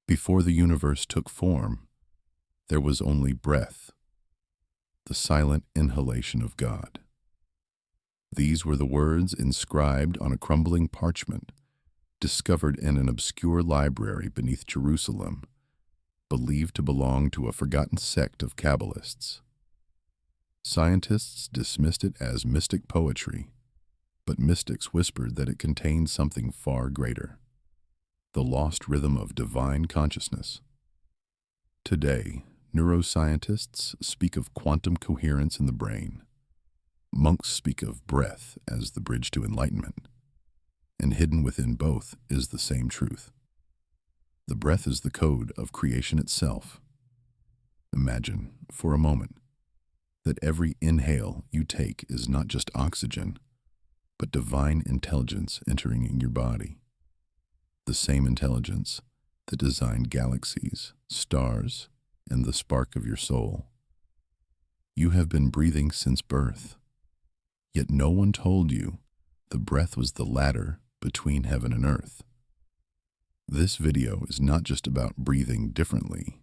Before the universe took form, there was only breath, the silent inhalation of God. These were the words inscribed on a crumbling parchment, discovered in an obscure library beneath Jerusalem, believed to belong to a forgotten sect of Kabbalists. Scientists dismissed it as mystic poetry, but mystics whispered that it contained something far greater, the lost rhythm of divine consciousness. Today, neuroscientists speak of quantum coherence in the brain. Monks speak of breath as the bridge to enlightenment, and hidden within both is the same truth. The breath is the code of creation itself. Imagine, for a moment, that every inhale you take is not just oxygen, but divine intelligence entering in your body. The same intelligence that designed galaxies, stars, and the spark of your soul. You have been breathing since birth, yet no one told you the breath was the ladder between heaven and earth. This video is not just about breathing differently.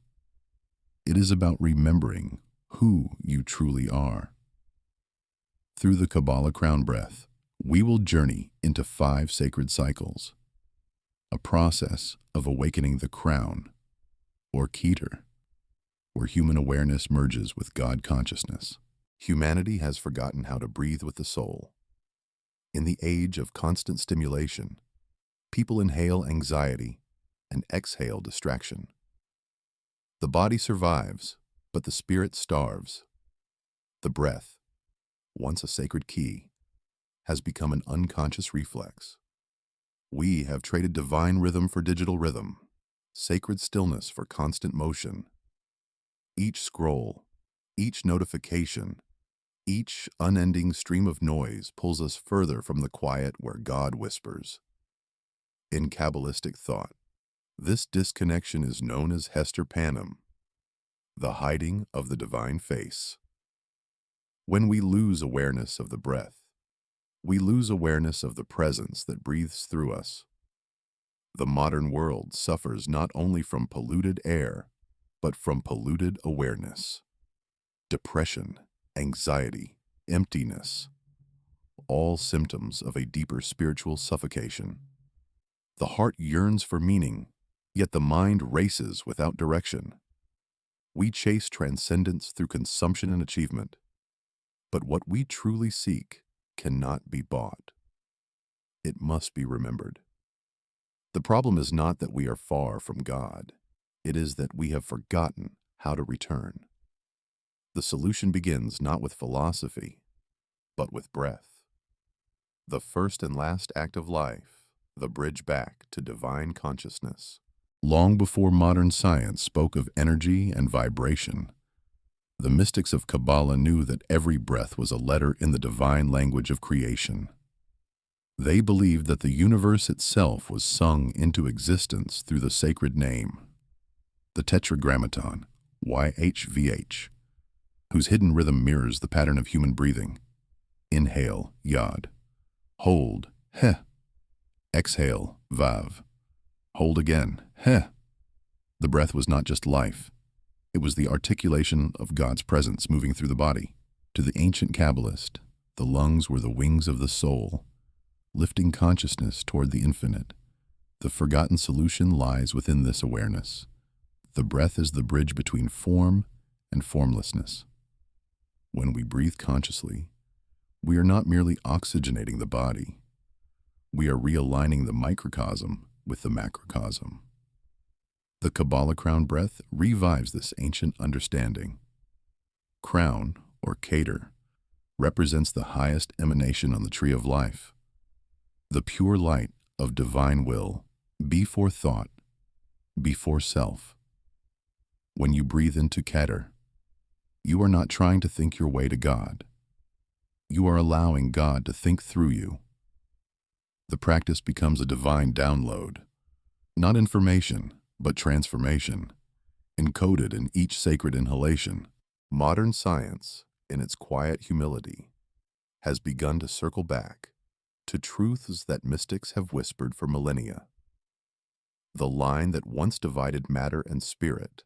It is about remembering who you truly are. Through the Kabbalah Crown Breath, we will journey into 5 sacred cycles, a process of awakening the crown, or Keter, where human awareness merges with God consciousness. Humanity has forgotten how to breathe with the soul. In the age of constant stimulation, people inhale anxiety and exhale distraction. The body survives, but the spirit starves. The breath, once a sacred key, has become an unconscious reflex. We have traded divine rhythm for digital rhythm, sacred stillness for constant motion. Each scroll, each notification, each unending stream of noise pulls us further from the quiet where God whispers. In Kabbalistic thought, this disconnection is known as Hester Panem, the hiding of the divine face. When we lose awareness of the breath, we lose awareness of the presence that breathes through us. The modern world suffers not only from polluted air, but from polluted awareness. Depression, anxiety, emptiness, all symptoms of a deeper spiritual suffocation. The heart yearns for meaning, yet the mind races without direction. We chase transcendence through consumption and achievement, but what we truly seek cannot be bought. It must be remembered. The problem is not that we are far from God. It is that we have forgotten how to return. The solution begins not with philosophy, but with breath. The first and last act of life, the bridge back to divine consciousness. Long before modern science spoke of energy and vibration, the mystics of Kabbalah knew that every breath was a letter in the divine language of creation. They believed that the universe itself was sung into existence through the sacred name, the tetragrammaton, YHVH, whose hidden rhythm mirrors the pattern of human breathing. Inhale, Yod. Hold, Heh. Exhale, Vav. Hold again, Heh. The breath was not just life. It was the articulation of God's presence moving through the body. To the ancient Kabbalist, the lungs were the wings of the soul, lifting consciousness toward the infinite. The forgotten solution lies within this awareness. The breath is the bridge between form and formlessness. When we breathe consciously, we are not merely oxygenating the body. We are realigning the microcosm with the macrocosm. The Kabbalah Crown Breath revives this ancient understanding. Crown, or Keter, represents the highest emanation on the tree of life, the pure light of divine will, before thought, before self. When you breathe into Keter, you are not trying to think your way to God. You are allowing God to think through you. The practice becomes a divine download, not information, but transformation, encoded in each sacred inhalation. Modern science, in its quiet humility, has begun to circle back to truths that mystics have whispered for millennia. The line that once divided matter and spirit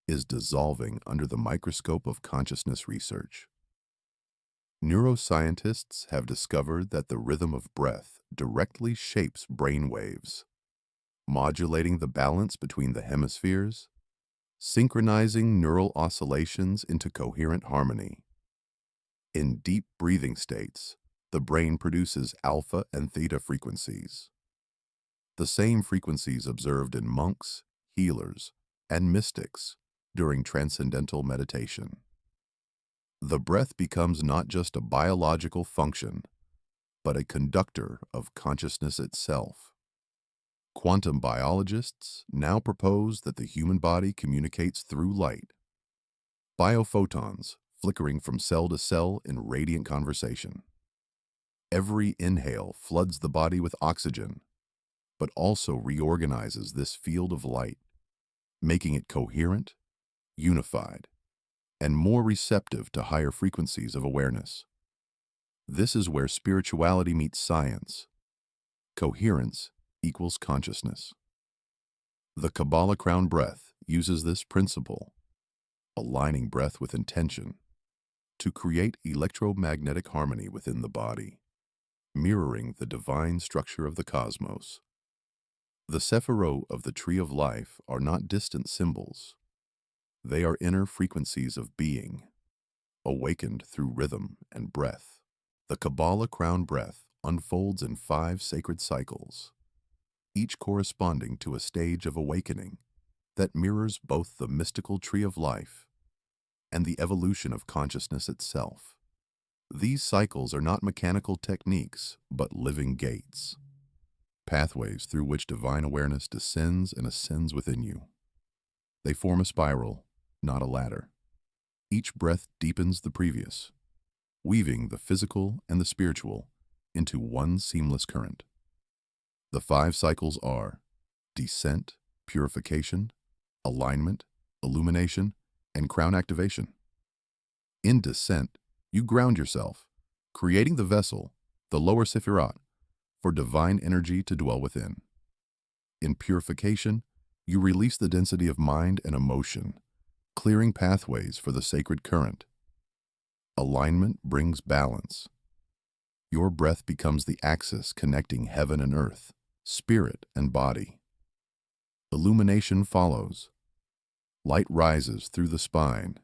is dissolving under the microscope of consciousness research. Neuroscientists have discovered that the rhythm of breath directly shapes brain waves, modulating the balance between the hemispheres, synchronizing neural oscillations into coherent harmony. In deep breathing states, the brain produces alpha and theta frequencies, the same frequencies observed in monks, healers, and mystics during transcendental meditation. The breath becomes not just a biological function, but a conductor of consciousness itself. Quantum biologists now propose that the human body communicates through light, biophotons flickering from cell to cell in radiant conversation. Every inhale floods the body with oxygen, but also reorganizes this field of light, making it coherent, unified, and more receptive to higher frequencies of awareness. This is where spirituality meets science. Coherence equals consciousness. The Kabbalah Crown Breath uses this principle, aligning breath with intention, to create electromagnetic harmony within the body, mirroring the divine structure of the cosmos. The sephirot of the Tree of Life are not distant symbols. They are inner frequencies of being, awakened through rhythm and breath. The Kabbalah Crown Breath unfolds in 5 sacred cycles, each corresponding to a stage of awakening that mirrors both the mystical Tree of Life and the evolution of consciousness itself. These cycles are not mechanical techniques, but living gates, pathways through which divine awareness descends and ascends within you. They form a spiral, not a ladder. Each breath deepens the previous, weaving the physical and the spiritual into one seamless current. The 5 cycles are descent, purification, alignment, illumination, and crown activation. In descent, you ground yourself, creating the vessel, the lower sephirot, for divine energy to dwell within. In purification, you release the density of mind and emotion, clearing pathways for the sacred current. Alignment brings balance. Your breath becomes the axis connecting heaven and earth, spirit and body. Illumination follows. Light rises through the spine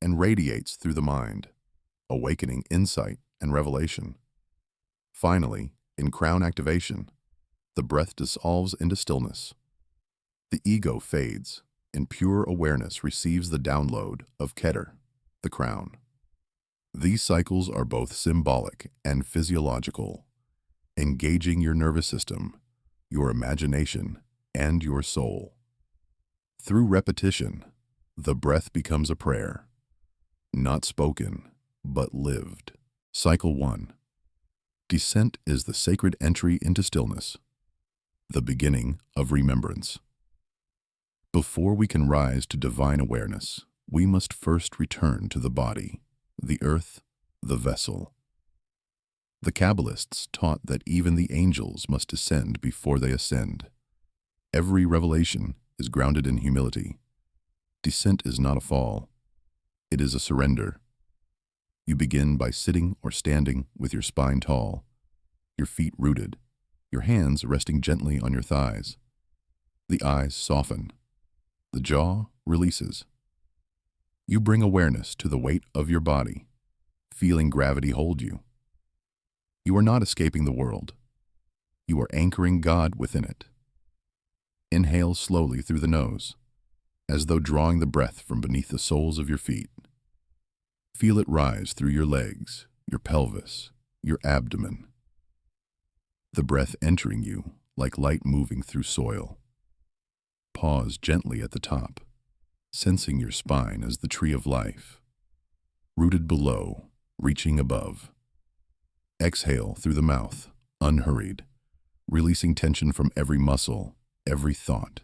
and radiates through the mind, awakening insight and revelation. Finally, in crown activation, the breath dissolves into stillness. The ego fades, and pure awareness receives the download of Keter, the crown. These cycles are both symbolic and physiological, engaging your nervous system, your imagination, and your soul. Through repetition, the breath becomes a prayer, not spoken, but lived. Cycle 1. Descent is the sacred entry into stillness, the beginning of remembrance. Before we can rise to divine awareness, we must first return to the body, the earth, the vessel. The Kabbalists taught that even the angels must descend before they ascend. Every revelation is grounded in humility. Descent is not a fall. It is a surrender. You begin by sitting or standing with your spine tall, your feet rooted, your hands resting gently on your thighs. The eyes soften. The jaw releases. You bring awareness to the weight of your body, feeling gravity hold you. You are not escaping the world. You are anchoring God within it. Inhale slowly through the nose, as though drawing the breath from beneath the soles of your feet. Feel it rise through your legs, your pelvis, your abdomen. The breath entering you like light moving through soil. Pause gently at the top, sensing your spine as the tree of life, rooted below, reaching above. Exhale through the mouth, unhurried, releasing tension from every muscle, every thought.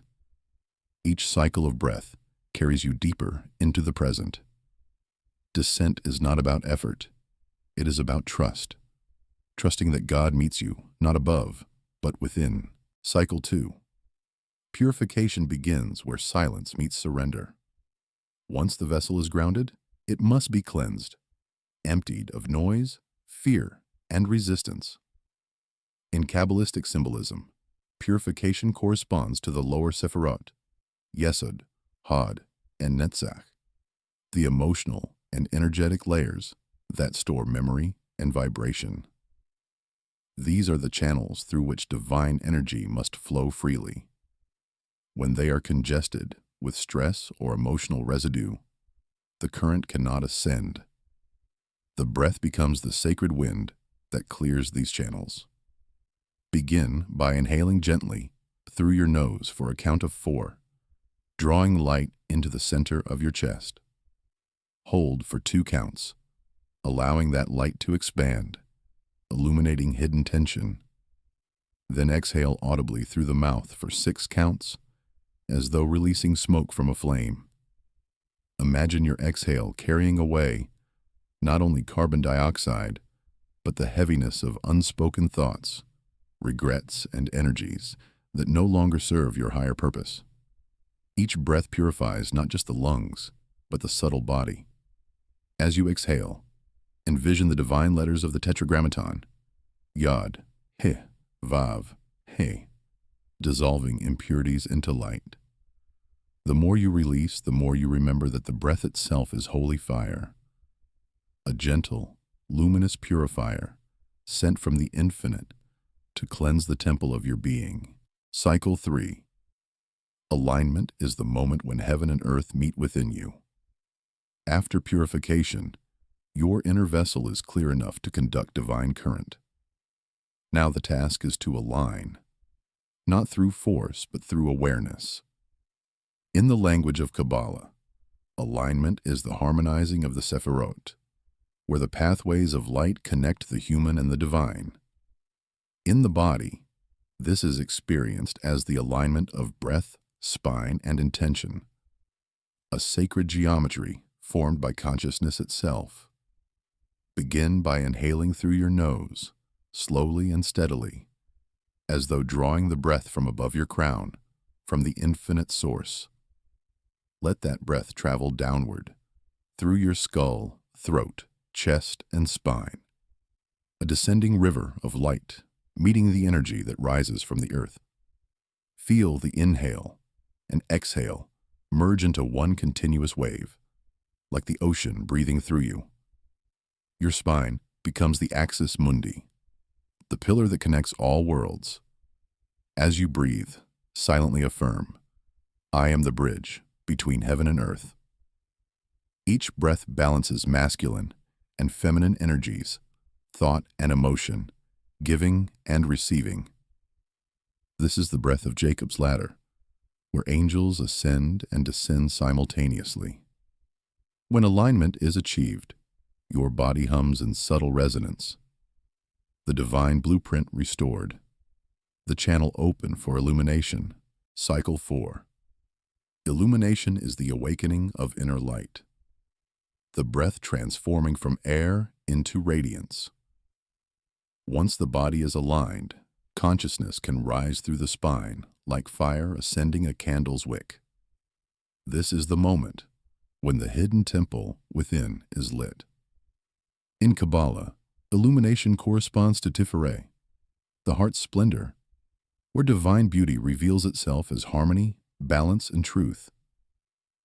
Each cycle of breath carries you deeper into the present. Descent is not about effort. It is about trust. Trusting that God meets you, not above, but within. Cycle 2. Purification begins where silence meets surrender. Once the vessel is grounded, it must be cleansed, emptied of noise, fear, and resistance. In Kabbalistic symbolism, purification corresponds to the lower Sephirot, Yesod, Hod, and Netzach, the emotional and energetic layers that store memory and vibration. These are the channels through which divine energy must flow freely. When they are congested with stress or emotional residue, the current cannot ascend. The breath becomes the sacred wind that clears these channels. Begin by inhaling gently through your nose for a count of 4, drawing light into the center of your chest. Hold for 2 counts, allowing that light to expand, illuminating hidden tension. Then exhale audibly through the mouth for 6 counts, as though releasing smoke from a flame. Imagine your exhale carrying away not only carbon dioxide, but the heaviness of unspoken thoughts, regrets, and energies that no longer serve your higher purpose. Each breath purifies not just the lungs, but the subtle body. As you exhale, envision the divine letters of the Tetragrammaton, Yod, He, Vav, He, dissolving impurities into light. The more you release, the more you remember that the breath itself is holy fire, a gentle, luminous purifier sent from the infinite to cleanse the temple of your being. Cycle 3. Alignment is the moment when heaven and earth meet within you. After purification, your inner vessel is clear enough to conduct divine current. Now the task is to align, not through force, but through awareness. In the language of Kabbalah, alignment is the harmonizing of the Sephirot, where the pathways of light connect the human and the divine. In the body, this is experienced as the alignment of breath, spine, and intention, a sacred geometry formed by consciousness itself. Begin by inhaling through your nose, slowly and steadily, as though drawing the breath from above your crown, from the infinite source. Let that breath travel downward, through your skull, throat, chest, and spine, a descending river of light, meeting the energy that rises from the earth. Feel the inhale and exhale merge into one continuous wave, like the ocean breathing through you. Your spine becomes the axis mundi, the pillar that connects all worlds. As you breathe, silently affirm, I am the bridge between heaven and earth. Each breath balances masculine and feminine energies, thought and emotion, giving and receiving. This is the breath of Jacob's ladder, where angels ascend and descend simultaneously. When alignment is achieved, your body hums in subtle resonance, the divine blueprint restored, the channel open for illumination. Cycle 4. Illumination is the awakening of inner light, the breath transforming from air into radiance. Once the body is aligned, consciousness can rise through the spine like fire ascending a candle's wick. This is the moment when the hidden temple within is lit. In Kabbalah, illumination corresponds to Tiferet, the heart's splendor, where divine beauty reveals itself as harmony, balance, and truth.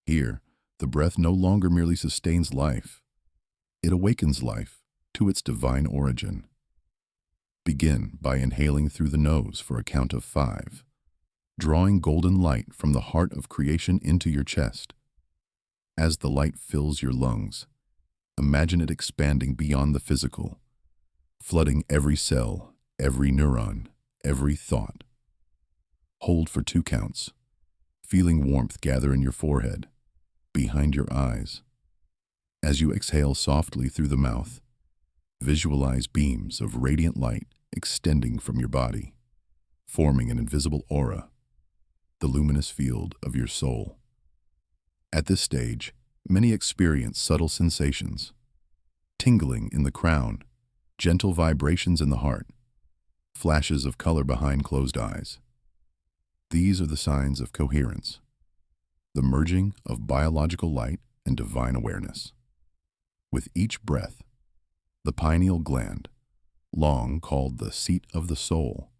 Here, the breath no longer merely sustains life. It awakens life to its divine origin. Begin by inhaling through the nose for a count of 5, drawing golden light from the heart of creation into your chest. As the light fills your lungs, imagine it expanding beyond the physical, flooding every cell, every neuron, every thought. Hold for 2 counts, feeling warmth gather in your forehead, behind your eyes. As you exhale softly through the mouth, visualize beams of radiant light extending from your body, forming an invisible aura, the luminous field of your soul. At this stage, many experience subtle sensations, tingling in the crown, gentle vibrations in the heart, flashes of color behind closed eyes. These are the signs of coherence, the merging of biological light and divine awareness. With each breath, the pineal gland, long called the seat of the soul,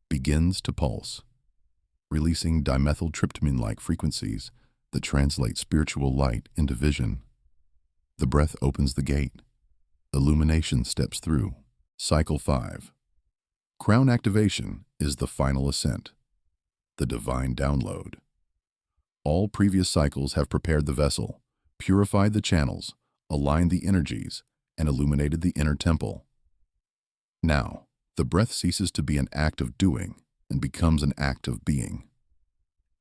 begins to pulse, releasing dimethyltryptamine-like frequencies that translate spiritual light into vision. The breath opens the gate. Illumination steps through. Cycle 5. Crown activation is the final ascent, the divine download. All previous cycles have prepared the vessel, purified the channels, aligned the energies, and illuminated the inner temple. Now, the breath ceases to be an act of doing and becomes an act of being.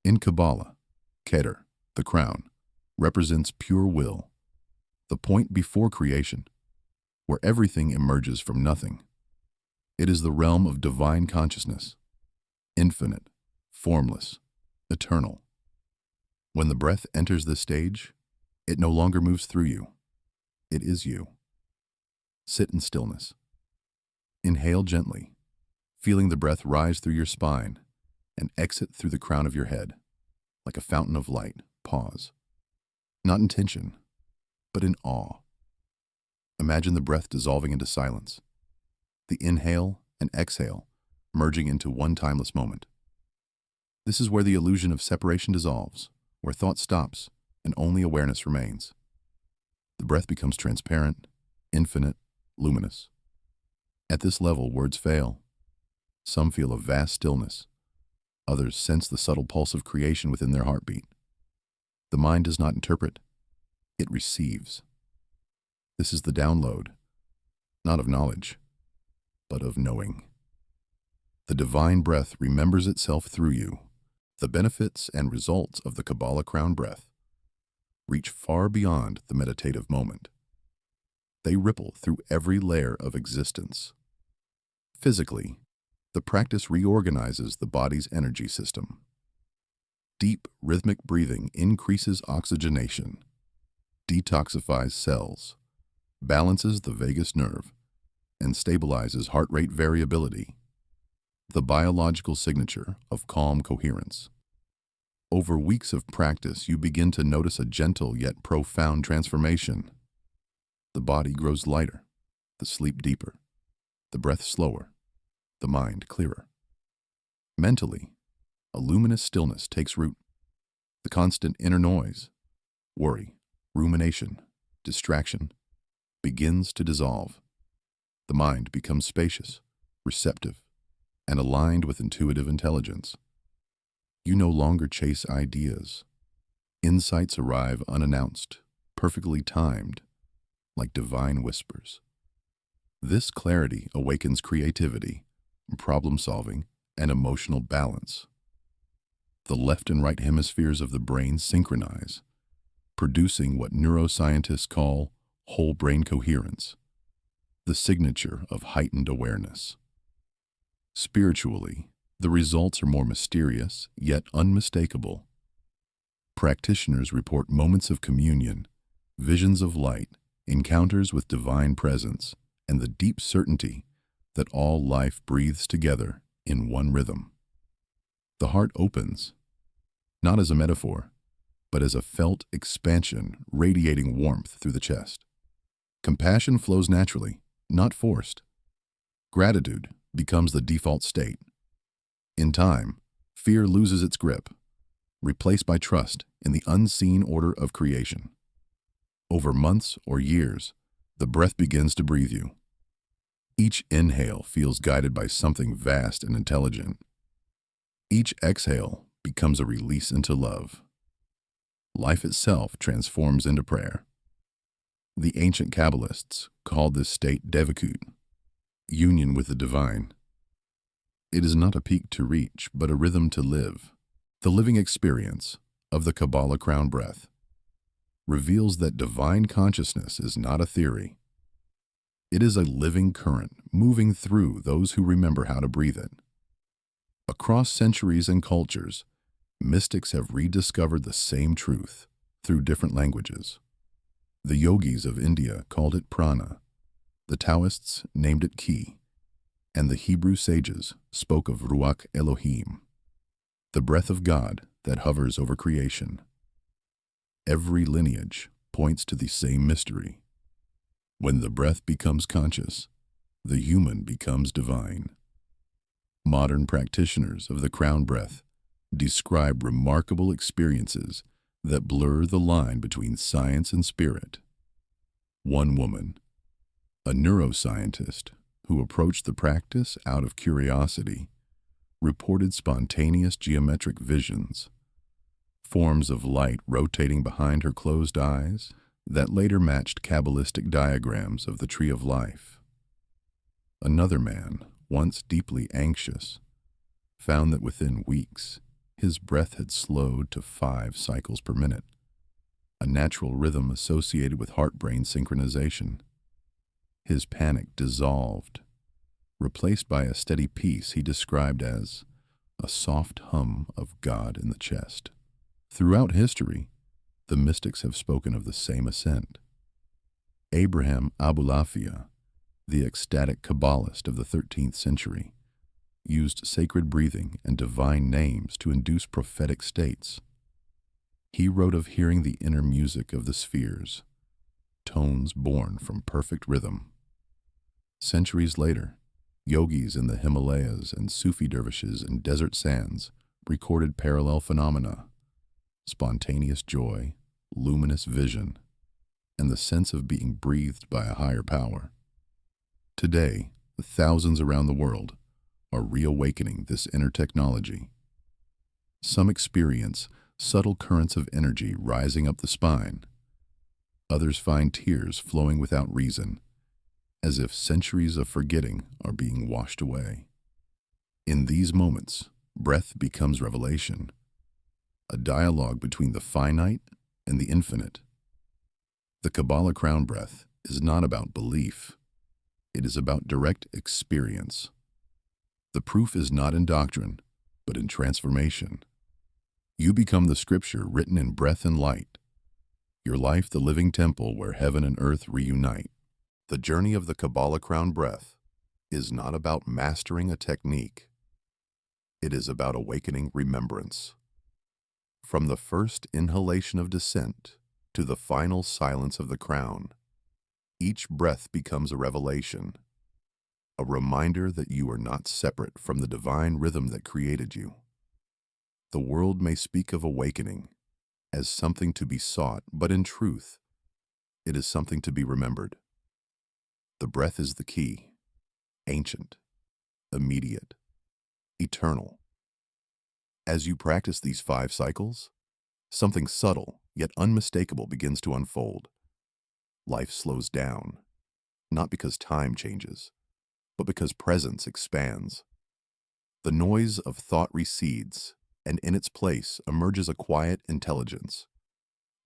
In Kabbalah, Keter, the crown, represents pure will, the point before creation, where everything emerges from nothing. It is the realm of divine consciousness, infinite, formless, eternal. When the breath enters this stage, it no longer moves through you. It is you. Sit in stillness. Inhale gently, feeling the breath rise through your spine and exit through the crown of your head, like a fountain of light. Pause. Not in tension, but in awe. Imagine the breath dissolving into silence, the inhale and exhale merging into one timeless moment. This is where the illusion of separation dissolves, where thought stops and only awareness remains. The breath becomes transparent, infinite, luminous. At this level, words fail. Some feel a vast stillness. Others sense the subtle pulse of creation within their heartbeat. The mind does not interpret. It receives. This is the download, not of knowledge, but of knowing. The divine breath remembers itself through you. The benefits and results of the Kabbalah Crown Breath reach far beyond the meditative moment. They ripple through every layer of existence. Physically, the practice reorganizes the body's energy system. Deep, rhythmic breathing increases oxygenation, detoxifies cells, balances the vagus nerve, and stabilizes heart rate variability, the biological signature of calm coherence. Over weeks of practice, you begin to notice a gentle yet profound transformation. The body grows lighter, the sleep deeper, the breath slower, the mind clearer. Mentally, a luminous stillness takes root. The constant inner noise, worry, rumination, distraction, begins to dissolve. The mind becomes spacious, receptive, and aligned with intuitive intelligence. You no longer chase ideas. Insights arrive unannounced, perfectly timed, like divine whispers. This clarity awakens creativity, problem-solving, and emotional balance. The left and right hemispheres of the brain synchronize, producing what neuroscientists call whole brain coherence, the signature of heightened awareness. Spiritually, the results are more mysterious, yet unmistakable. Practitioners report moments of communion, visions of light, encounters with divine presence, and the deep certainty that all life breathes together in one rhythm. The heart opens, not as a metaphor, but as a felt expansion radiating warmth through the chest. Compassion flows naturally, not forced. Gratitude becomes the default state. In time, fear loses its grip, replaced by trust in the unseen order of creation. Over months or years, the breath begins to breathe you. Each inhale feels guided by something vast and intelligent. Each exhale becomes a release into love. Life itself transforms into prayer. The ancient Kabbalists called this state devakut, union with the divine. It is not a peak to reach, but a rhythm to live. The living experience of the Kabbalah Crown Breath reveals that divine consciousness is not a theory. It is a living current moving through those who remember how to breathe it. Across centuries and cultures, mystics have rediscovered the same truth through different languages. The yogis of India called it prana, the Taoists named it ki, and the Hebrew sages spoke of Ruach Elohim. the breath of God that hovers over creation. Every lineage points to the same mystery. When the breath becomes conscious, the human becomes divine. Modern practitioners of the crown breath describe remarkable experiences that blur the line between science and spirit. One woman, a neuroscientist who approached the practice out of curiosity, reported spontaneous geometric visions, forms of light rotating behind her closed eyes that later matched Kabbalistic diagrams of the tree of life. Another man, once deeply anxious, found that within weeks his breath had slowed to 5 cycles per minute, a natural rhythm associated with heart-brain synchronization. His panic dissolved, replaced by a steady peace he described as a soft hum of God in the chest. Throughout history, the mystics have spoken of the same ascent. Abraham Abulafia, the ecstatic Kabbalist of the 13th century, used sacred breathing and divine names to induce prophetic states. He wrote of hearing the inner music of the spheres, tones born from perfect rhythm. Centuries later, yogis in the Himalayas and Sufi dervishes in desert sands recorded parallel phenomena: spontaneous joy, luminous vision, and the sense of being breathed by a higher power. Today, thousands around the world are reawakening this inner technology. Some experience subtle currents of energy rising up the spine. Others find tears flowing without reason, as if centuries of forgetting are being washed away. In these moments, breath becomes revelation, a dialogue between the finite and the infinite. The Kabbalah Crown Breath is not about belief. It is about direct experience. The proof is not in doctrine, but in transformation. You become the scripture written in breath and light, your life the living temple where heaven and earth reunite. The journey of the Kabbalah Crown Breath is not about mastering a technique. It is about awakening remembrance. From the first inhalation of descent to the final silence of the crown, each breath becomes a revelation, a reminder that you are not separate from the divine rhythm that created you. The world may speak of awakening as something to be sought, but in truth, it is something to be remembered. The breath is the key, ancient, immediate, eternal. As you practice these 5 cycles, something subtle yet unmistakable begins to unfold. Life slows down, not because time changes, but because presence expands. The noise of thought recedes, and in its place emerges a quiet intelligence,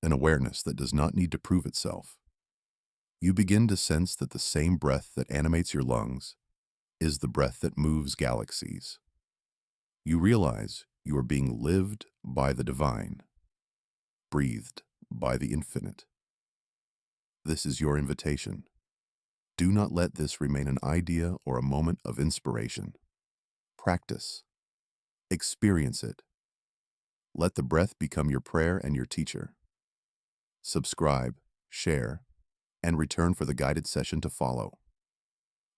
an awareness that does not need to prove itself. You begin to sense that the same breath that animates your lungs is the breath that moves galaxies. You realize you are being lived by the divine, breathed by the infinite. This is your invitation. Do not let this remain an idea or a moment of inspiration. Practice. Experience it. Let the breath become your prayer and your teacher. Subscribe, share, and return for the guided session to follow.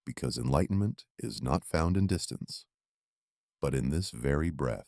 Because enlightenment is not found in distance, but in this very breath.